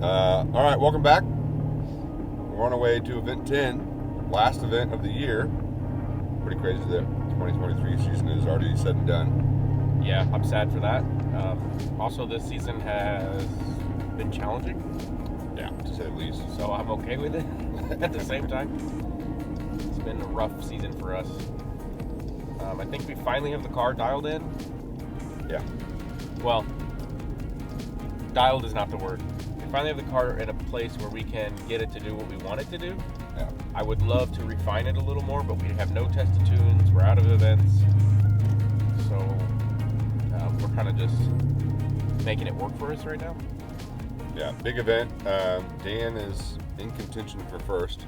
All right, welcome back. We're on our way to event 10, last event of the year. Pretty crazy that 2023 season is already said and done. Yeah, I'm sad for that. Also, this season has been challenging. Yeah, to say the least. So I'm okay with it at the same time. It's been a rough season for us. I think we finally have the car dialed in. Yeah. Well, dialed is not the word. We finally have the car in a place where we can get it to do what we want it to do. Yeah. I would love to refine it a little more, but we have no tested tunes. We're out of events. So we're kind of just making it work for us right now. Yeah, big event. Dan is in contention for first.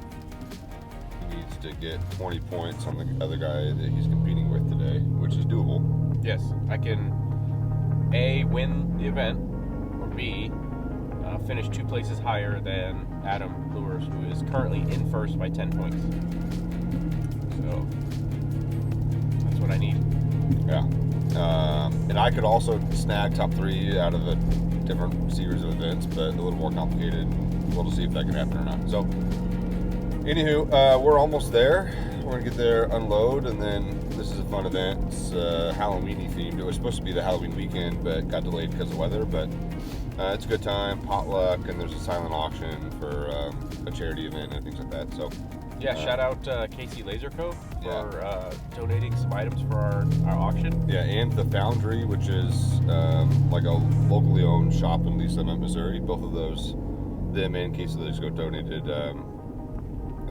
He needs to get 20 points on the other guy that he's competing with today, which is doable. Yes, I can A, win the event, or B, finish 2 places higher than Adam Lewis, who is currently in first by 10 points. So that's what I need. Yeah. And I could also snag top 3 out of a different series of events, but a little more complicated. We'll see if that can happen or not. So, anywho, we're almost there. We're going to get there, unload, and then this is a fun event. It's Halloween-y themed. It was supposed to be the Halloween weekend, but got delayed because of weather. But it's a good time, potluck, and there's a silent auction for a charity event and things like that. So, yeah, shout out KC Laser Co. for donating some items for our auction. Yeah, and the Foundry, which is like a locally owned shop in Lee Summit, Missouri. Both of those, them and KC Laser Co. donated a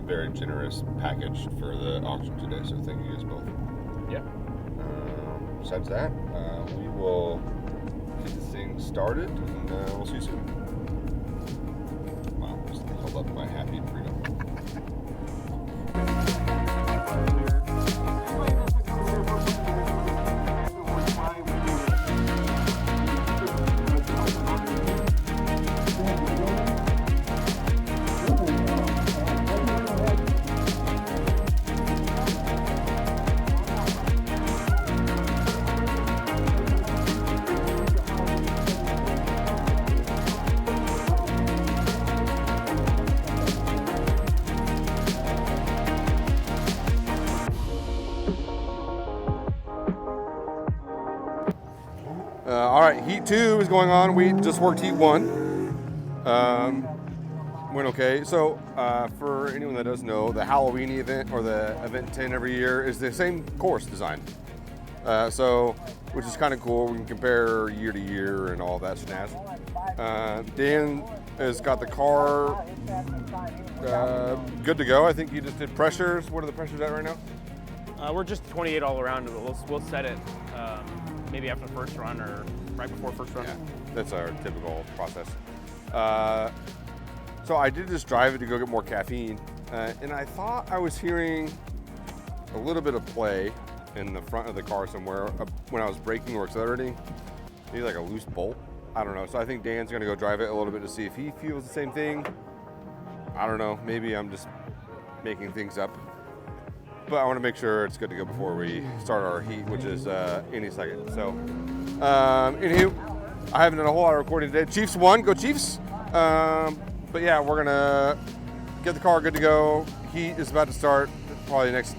very generous package for the auction today. So thank you guys both. Yeah. Besides that, we will get this thing started, and we'll see you soon. Wow, just hold up my happy freedom. All right, Heat 2 is going on. We just worked Heat 1. Went okay. So for anyone that doesn't know, the Halloween event, or the event 10 every year, is the same course design. Which is kind of cool. We can compare year to year and all that snazz. Dan has got the car good to go. I think you just did pressures. What are the pressures at right now? We're just 28 all around. We'll set it maybe after the first run or right before first run. Yeah, that's our typical process. So I did just drive it to go get more caffeine, and I thought I was hearing a little bit of play in the front of the car somewhere when I was braking or accelerating. Maybe like a loose bolt. I don't know. So I think Dan's gonna go drive it a little bit to see if he feels the same thing. I don't know. Maybe I'm just making things up. But I want to make sure it's good to go before we start our heat, which is any second. So, anywho, I haven't done a whole lot of recording today. Chiefs won, go Chiefs. But yeah, we're gonna get the car good to go. Heat is about to start probably the next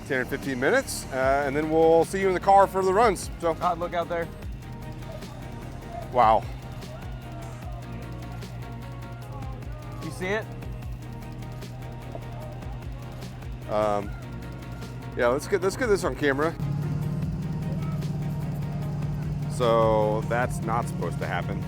10 or 15 minutes, and then we'll see you in the car for the runs. So, God, look out there. Wow. You see it? Yeah, let's get this on camera. So that's not supposed to happen.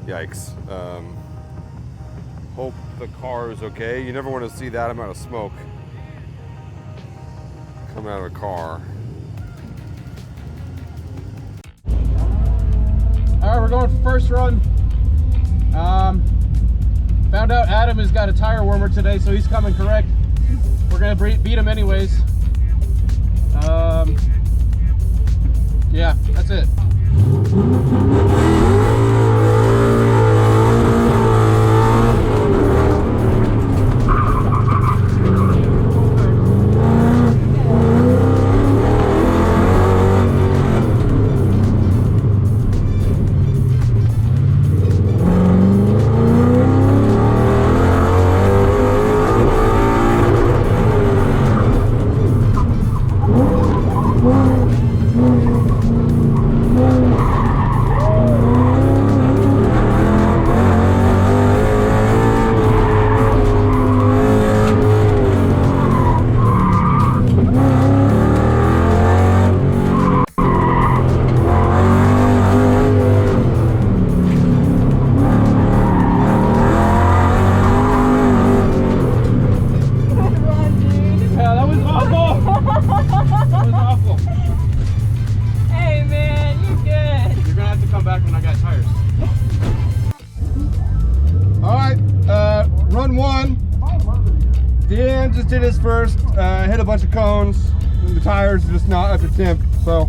Yikes. Hope the car is okay. You never want to see that amount of smoke come out of a car. All right, we're going for first run. Found out Adam has got a tire warmer today, so he's coming correct. We're gonna beat him anyways. Yeah, that's it. did his first, hit a bunch of cones, and the tires are just not up to temp. So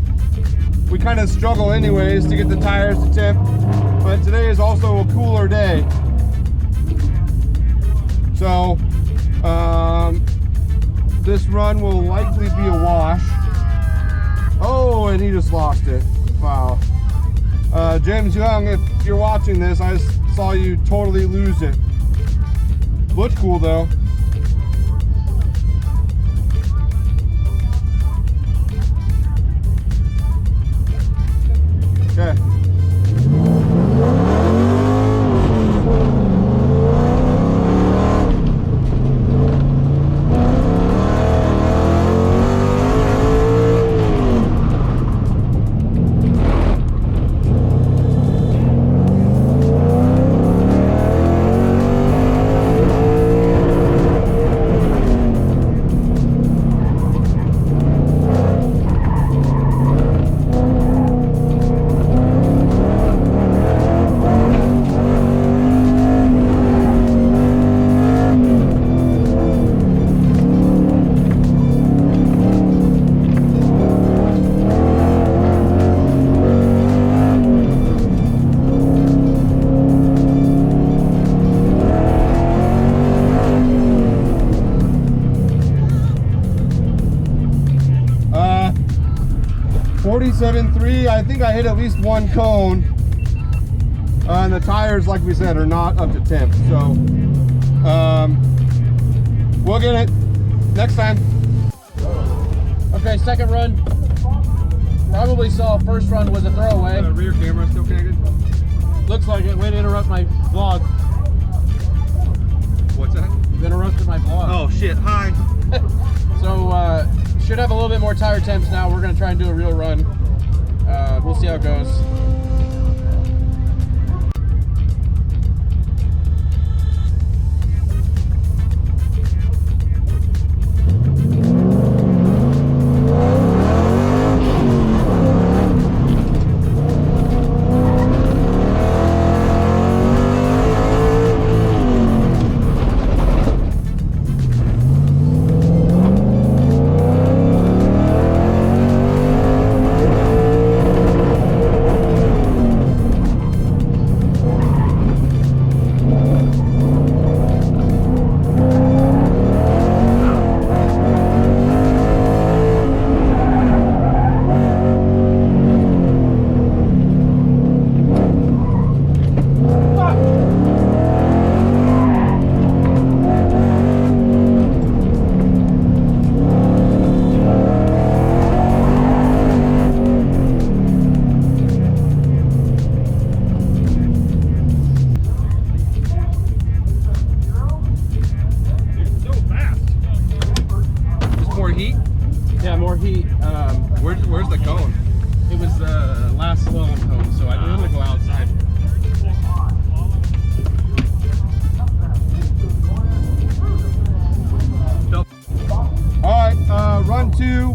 we kind of struggle anyways to get the tires to temp, but today is also a cooler day. So this run will likely be a wash. Oh, and he just lost it. Wow. James Young, if you're watching this, I just saw you totally lose it. Looks cool though. Okay. I think I hit at least one cone, and the tires, like we said, are not up to temp. So we'll get it next time. Okay, second run. Probably saw first run was a throwaway. Rear camera still connected? Looks like it. Way to interrupt my vlog. What's that? You interrupted my vlog. Oh shit! Hi. So should have a little bit more tire temps now. We're gonna try and do a real run. We'll see how it goes. Where's the cone? It was the last slalom cone, so I'm gonna go outside. All right, run 2.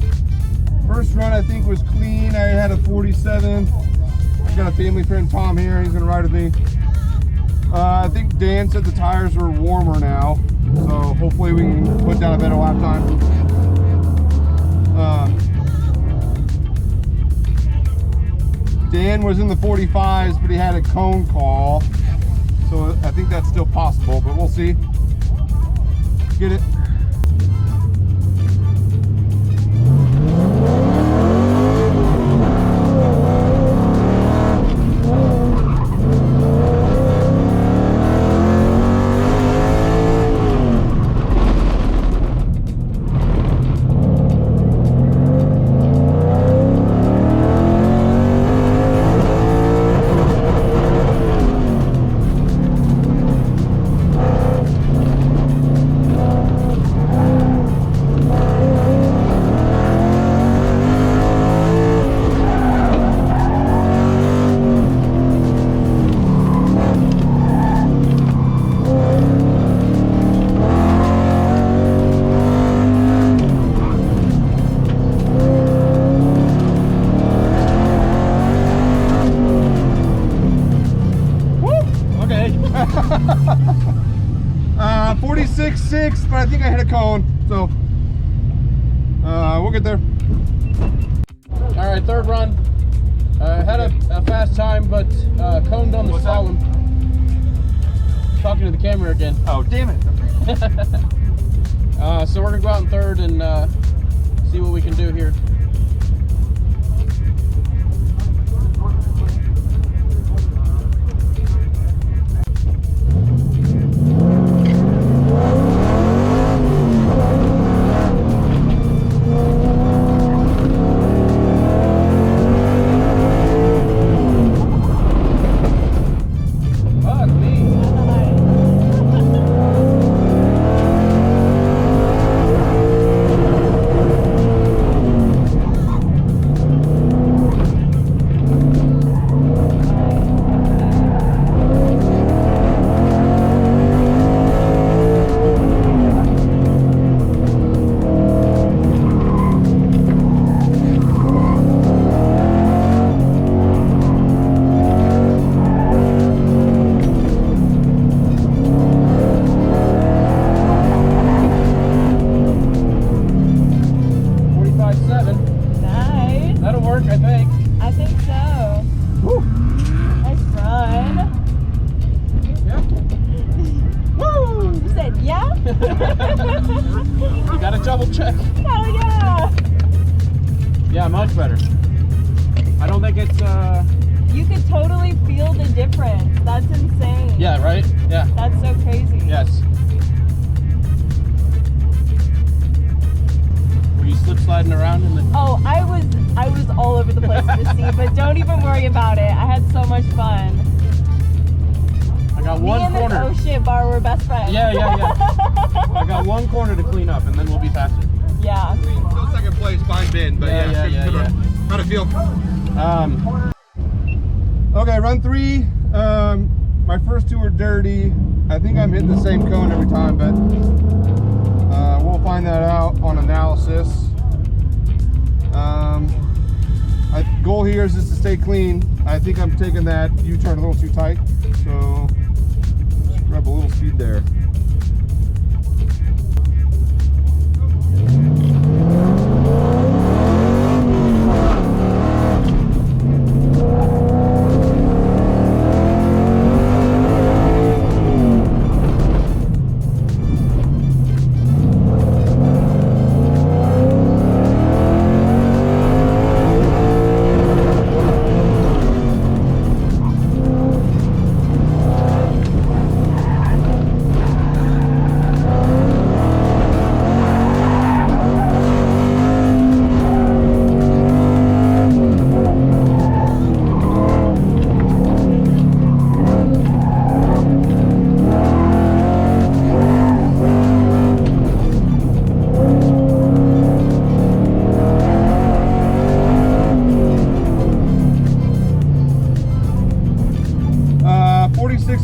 First run I think was clean. I had a 47. I got a family friend Tom here. He's gonna ride with me. I think Dan said the tires are warmer now, so hopefully we can put down a better lap time. Dan was in the 45s, but he had a cone call, so I think that's still possible, but we'll see. Get it. right, third run. Had a fast time, but coned on the slalom. Talking to the camera again. Oh, damn it. So we're gonna go out in third and see what we can do here. You got a double check. Hell yeah! Yeah, much better. I don't think it's You could totally feel the difference. That's insane. yeah, right? Yeah. That's so crazy. Yes. Were you slip sliding around in the Oh, I was all over the place in the sea, but don't even worry about it. I had so much fun. I got Me one and corner. this shit bar were best friends. Yeah. I got one corner to clean up and then we'll be faster. Yeah. Still second place, fine bin, but Yeah. How'd it feel? Okay, run 3. My first 2 were dirty. I think I'm hitting the same cone every time, but we'll find that out on analysis. Goal here is just to stay clean. I think I'm taking that U-turn a little too tight, so just grab a little speed there.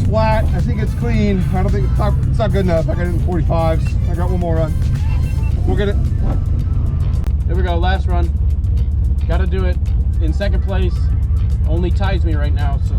Flat. I think it's clean. I don't think it's not good enough. I got it in 45s. I got one more run. We'll get it. There we go, last run. Gotta do it. In second place. Only ties me right now, so.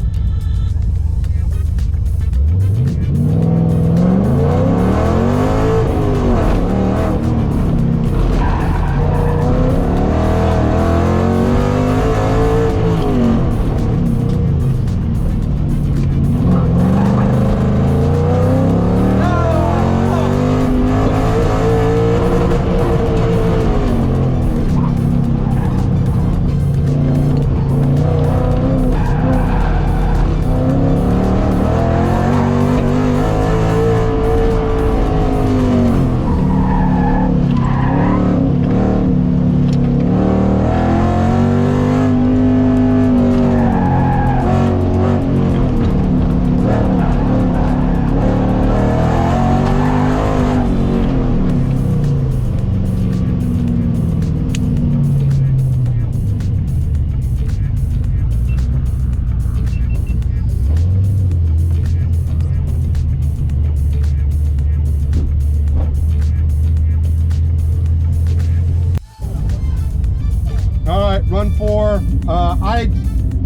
Run 4. I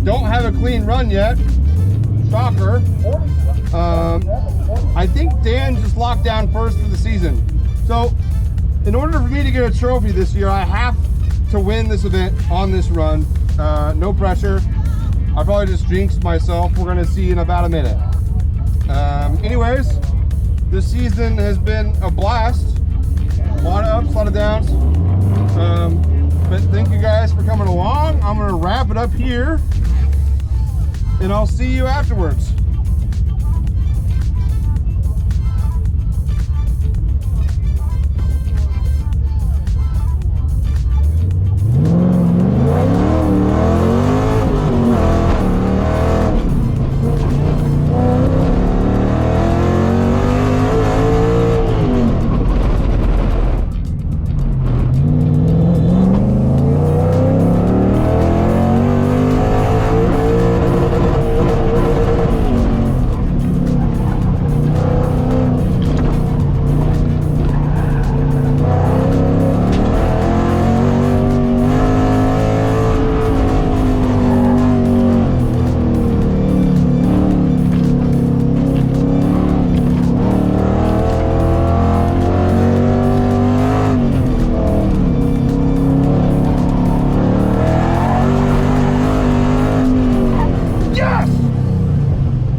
don't have a clean run yet. Shocker. I think Dan just locked down first for the season. So in order for me to get a trophy this year, I have to win this event on this run. No pressure. I probably just jinxed myself. We're gonna see in about a minute. Anyways, this season has been a blast. A lot of ups, a lot of downs. But thank you guys for coming along. I'm gonna wrap it up here, and I'll see you afterwards.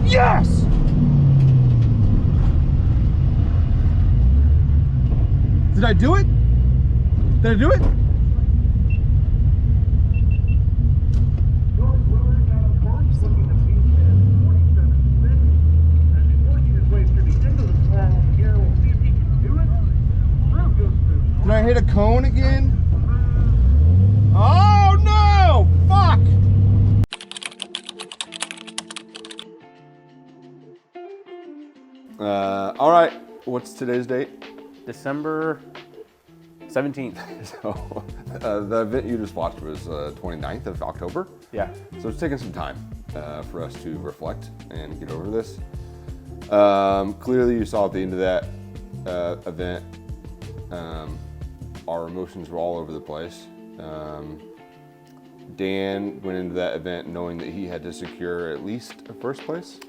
Yes! Did I do it? Did I do it? Did I hit a cone again? Oh no! Fuck! All right, what's today's date? December 17th. So, the event you just watched was 29th of October. Yeah. So it's taken some time for us to reflect and get over this. Clearly you saw at the end of that event, our emotions were all over the place. Dan went into that event knowing that he had to secure at least a first place.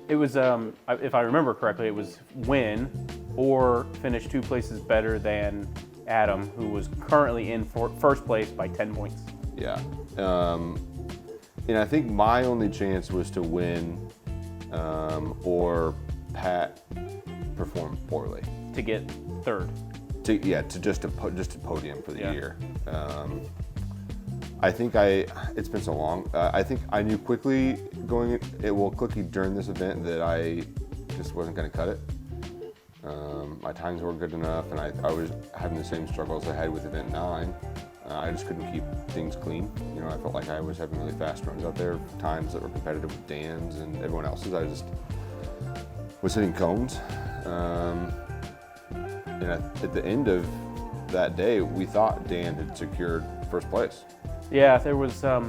It was, if I remember correctly, it was win or finish 2 places better than Adam, who was currently in first place by 10 points. Yeah. And I think my only chance was to win or Pat performed poorly. To get third. To just a podium for the year. I think it's been so long. I think I knew quickly quickly during this event that I just wasn't going to cut it. My times weren't good enough, and I was having the same struggles I had with event 9. I just couldn't keep things clean. You know, I felt like I was having really fast runs out there, times that were competitive with Dan's and everyone else's. I just was hitting cones. And at the end of that day, we thought Dan had secured first place. Yeah, there was, how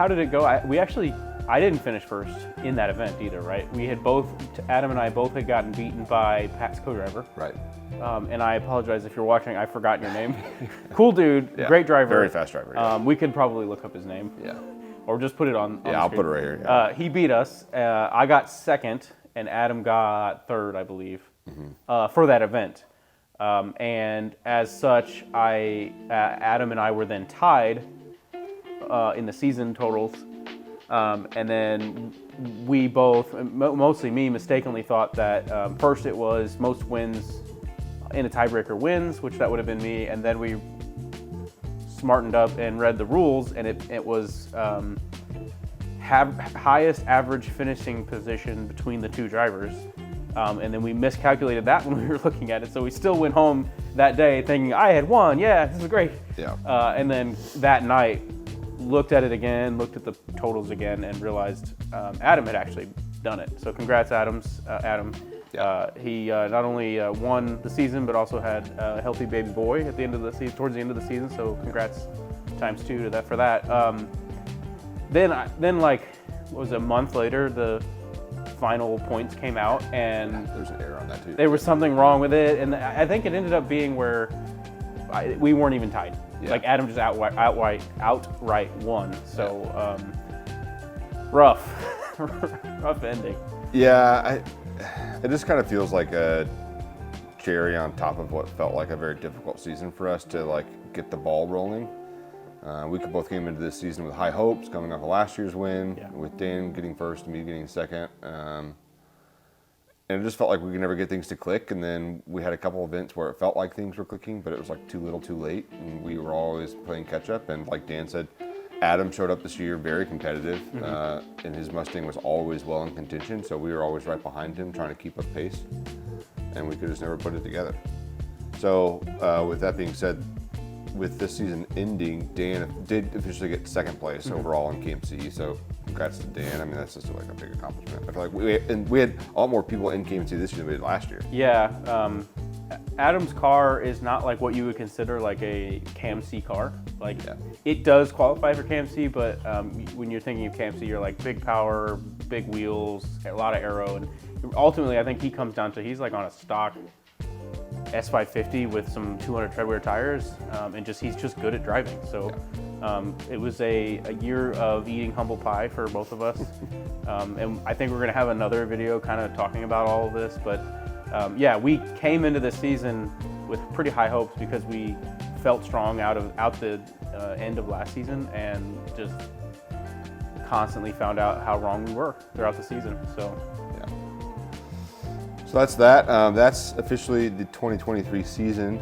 did it go? I didn't finish first in that event either, right? We had Adam and I both had gotten beaten by Pat's co-driver. Right. And I apologize if you're watching, I forgot your name. Cool dude, Yeah, great driver. very fast driver. Yeah. We could probably look up his name. Yeah. Or just put it on Yeah, the I'll screen. put it right here. Yeah. He beat us. I got second, and Adam got third, I believe, for that event. And as such, Adam and I were then tied in the season totals. And then we both, mostly me, mistakenly thought that first it was most wins in a tiebreaker wins, which that would have been me. And then we smartened up and read the rules, and it was highest average finishing position between the 2 drivers. And then we miscalculated that when we were looking at it. So we still went home that day thinking, I had won, yeah, this is great. Yeah. And then that night, looked at it again, looked at the totals again, and realized Adam had actually done it. So congrats, Adam. Yeah. He not only won the season, but also had a healthy baby boy at the end of the season, towards the end of the season. So congrats times 2 to that for that. Then like, what was it, a month later, the final points came out, and There's an error on that too. there was something wrong with it, and I think it ended up being where we weren't even tied. Yeah. Like Adam just outright won. So rough, rough ending. Yeah, it just kind of feels like a cherry on top of what felt like a very difficult season for us to like get the ball rolling. We both came into this season with high hopes, coming off of last year's win, with Dan getting first and me getting second. And it just felt like we could never get things to click. And then we had a couple events where it felt like things were clicking, but it was like too little too late. And we were always playing catch up. And like Dan said, Adam showed up this year very competitive, and his Mustang was always well in contention. So we were always right behind him trying to keep up pace. And we could just never put it together. So with that being said, with this season ending, Dan did officially get second place overall in KMC. So congrats to Dan. I mean, that's just like a big accomplishment. I feel like we had a lot more people in KMC this year than we did last year. Yeah, Adam's car is not like what you would consider like a KMC car. Like it does qualify for KMC, but when you're thinking of KMC, you're like big power, big wheels, a lot of aero, and ultimately I think he comes down to he's like on a stock S550 with some 200 treadwear tires, and he's just good at driving. So it was a year of eating humble pie for both of us, and I think we're gonna have another video kind of talking about all of this. But yeah, we came into this season with pretty high hopes because we felt strong out the end of last season, and just constantly found out how wrong we were throughout the season. So. So that's that. That's officially the 2023 season.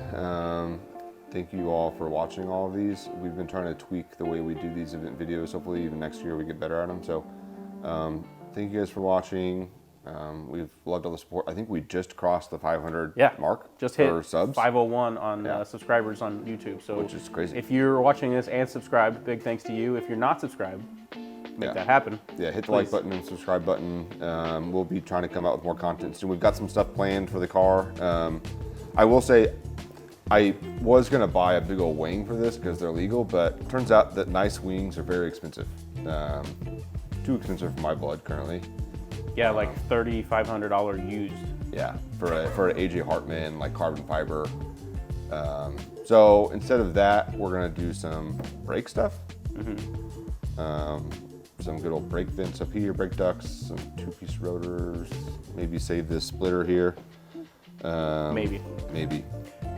Thank you all for watching all of these. We've been trying to tweak the way we do these event videos. Hopefully even next year we get better at them. So thank you guys for watching. We've loved all the support. I think we just crossed the 500 mark. Just hit for subs. 501 on subscribers on YouTube. So which is crazy. If you're watching this and subscribed, big thanks to you. If you're not subscribed, make that happen. Yeah, hit the like button and subscribe button. We'll be trying to come out with more content soon. We've got some stuff planned for the car. I will say, I was gonna buy a big old wing for this because they're legal, but it turns out that nice wings are very expensive. Too expensive for my blood currently. Yeah, like $3,500 used. Yeah, for an AJ Hartman like carbon fiber. So instead of that, we're gonna do some brake stuff. Some good old brake vents up here, brake ducts, some two-piece rotors, maybe save this splitter here. Maybe.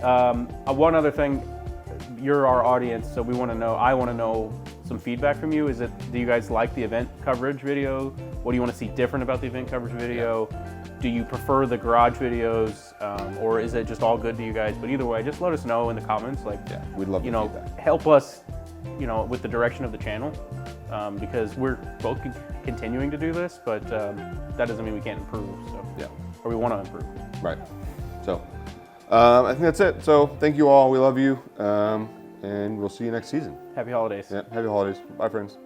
One other thing, you're our audience, so we want to know, I want to know some feedback from you. Do you guys like the event coverage video? What do you want to see different about the event coverage video? Do you prefer the garage videos, or is it just all good to you guys? But either way, just let us know in the comments. Like, we'd love the feedback. Help us, with the direction of the channel. Because we're both continuing to do this, but that doesn't mean we can't improve. So or we want to improve. Right. So I think that's it. So thank you all. We love you, and we'll see you next season. Happy holidays. Yeah. Happy holidays. Bye, friends.